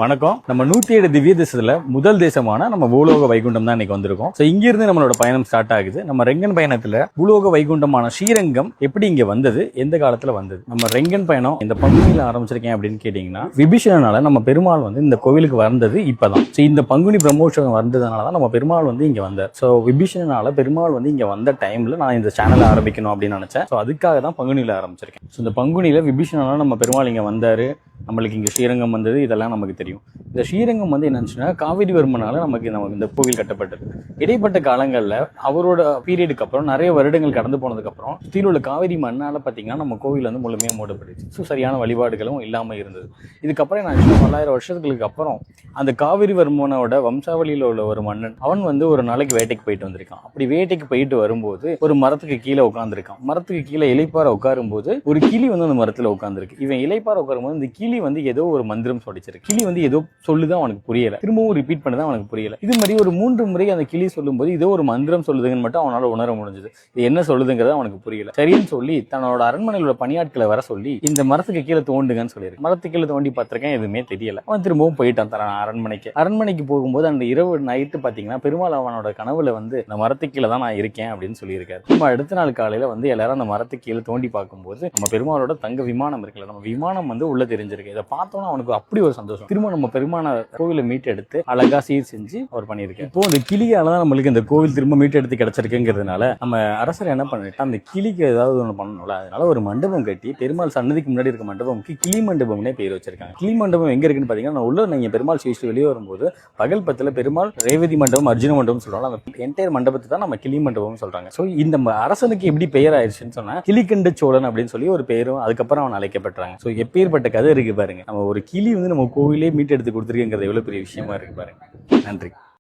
வணக்கம். நம்ம 107 திவ்ய தேசத்துல முதல் தேசமான நம்ம பூலோக வைகுண்டம் தான் இன்னைக்கு வந்திருக்கோம். ஸோ இங்கிருந்து நம்மளோட பயணம் ஸ்டார்ட் ஆகுது. நம்ம ரெங்கன் பயணத்துல பூலோக வைகுண்டமான ஸ்ரீரங்கம் எப்படி இங்க வந்தது, எந்த காலத்துல வந்தது, நம்ம ரெங்கன் பயணம் இந்த பங்குனியில ஆரம்பிச்சிருக்கேன் அப்படின்னு கேட்டீங்கன்னா, விபீஷணனால நம்ம பெருமாள் வந்து இந்த கோவிலுக்கு வந்தது இப்பதான். ஸோ இந்த பங்குனி பிரம்மோற்சவம் வந்ததுனால தான் நம்ம பெருமாள் வந்து இங்க வந்தார். ஸோ விபீஷணனால பெருமாள் வந்து இங்க வந்த டைம்ல நான் இந்த சேனலை ஆரம்பிக்கணும் அப்படின்னு நினைச்சேன். ஸோ அதுக்காக தான் பங்குனியில ஆரம்பிச்சிருக்கேன். ஸோ இந்த பங்குனியில விபீஷணனால நம்ம பெருமாள் இங்க வந்தாரு, நம்மளுக்கு இங்கே ஸ்ரீரங்கம் வந்தது, இதெல்லாம் நமக்கு தெரியும். இந்த ஸ்ரீரங்கம் வந்து என்னச்சுன்னா காவிரிவர்மனால நமக்கு இந்த கோவில் கட்டப்பட்டது. இடைப்பட்ட காலங்களில் அவரோட பீரியடுக்கு அப்புறம் நிறைய வருடங்கள் கடந்து போனதுக்கப்புறம் சுற்றியில் உள்ள காவிரி மண்ணால் பார்த்தீங்கன்னா நம்ம கோவில் வந்து முழுமையாக மூடப்பட்டுச்சு. ஸோ சரியான வழிபாடுகளும் இல்லாமல் இருந்தது. இதுக்கப்புறம் என்ன, 1000 வருஷத்துக்கு அப்புறம் அந்த காவிரிவர்மனோட வம்சாவளியில் உள்ள ஒரு மன்னன் அவன் வந்து ஒரு நாளைக்கு வேட்டைக்கு போயிட்டு வந்திருக்கான். அப்படி வேட்டைக்கு போயிட்டு வரும்போது ஒரு மரத்துக்கு கீழே உட்காந்துருக்கான். மரத்துக்கு கீழே இலைப்பார உட்காரும் போது ஒரு கிளி வந்து அந்த மரத்தில் உட்காந்துருக்கு. இவன் இலைப்பார உட்காரும் போது இந்த கிளி வந்து ஏதோ ஒரு மந்திரம் சொல்லிச்சிருக்கு. கிளி வந்து ஏதோ சொல்லுதான் அவனுக்கு புரியல, திரும்பவும் ரிப்பீட் பண்ணதான் அவனுக்கு புரியல. இது மாதிரி ஒரு 3 முறை அந்த கிளி சொல்லும் போது ஏதோ ஒரு மந்திரம் சொல்லுதுங்கன்னு மட்டும் அவனால உணர முடிஞ்சது. இது என்ன சொல்லுதுங்கிறது அவனுக்கு புரியல. சரின்னு சொல்லி தன்னோட அரண்மனையில பணியாட்களை வர சொல்லி இந்த மரத்துக்கு கீழே தோண்டுங்கன்னு சொல்லியிருக்கு. மரத்துக்கு கீழே தோண்டி பார்த்திருக்கேன், எதுவுமே தெரியல. அவன் திரும்பவும் போயிட்டான் தன் அரண்மனைக்கு போகும்போது அந்த இரவு நைட்டு பாத்தீங்கன்னா பெருமாள் அவனோட கனவுல வந்து இந்த மரத்துக்கு கீழே தான் நான் இருக்கேன் அப்படின்னு சொல்லியிருக்காரு. நம்ம அடுத்த நாள் காலையில வந்து எல்லாரும் அந்த மரத்துக்கு கீழே தோண்டி பார்க்கும்போது நம்ம பெருமாளோட தங்க விமானம் இருக்குல்ல, நம்ம விமானம் வந்து உள்ள தெரிஞ்சிருக்கு. இதை பார்த்தோன்னா அவனுக்கு அப்படி ஒரு சந்தோஷம். திரும்ப நம்ம பெருமான கோவிலை மீட்டு எடுத்து அழகா சீர் செஞ்சு அவர் பண்ணியிருக்கேன். இப்போ இந்த கிளியாலதான் நம்மளுக்கு இந்த கோவில் திரும்ப மீட்டு எடுத்து கிடைச்சிருக்குங்கிறதுனால நம்ம அரசர் என்ன பண்ணிட்டா, அந்த கிளிக்கு ஏதாவது ஒன்று பண்ணணும்ல, அதனால ஒரு மண்டபம் கட்டி பெருமாள் சன்னதிக்கு முன்னாடி இருக்க மண்டபம்க்கு கிளி மண்டபம்னே பேர் வச்சிருக்காங்க. கிளி மண்டபம் எங்க இருக்குன்னு பாத்தீங்கன்னா, உள்ள நீங்க பெருமாள் சீஸ்ட் வெளியே வரும்போது பகல் பத்துல பெருமாள் ரேவதி மண்டபம், அர்ஜுன மண்டபம் சொல்றாங்க. அந்த என்டையர் மண்டபத்தை தான் நம்ம கிளி மண்டபம் சொல்றாங்க. ஸோ இந்த அரசனுக்கு எப்படி பெயர் ஆயிடுச்சுன்னு சொன்னா கிளிகண்ட சோழன் அப்படின்னு சொல்லி ஒரு பேரும் அதுக்கப்புறம் அவன் அழைக்கப்பட்டாங்க. ஸோ எப்பேற்பட்ட கதை இருக்கு பாருங்க. நம்ம ஒரு கிளி வந்து நம்ம கோவிலே மீட்டு எடுத்து கொடுத்துருக்குங்கிறது எவ்வளவு பெரிய விஷயமா இருக்கு பாருங்க. நன்றி.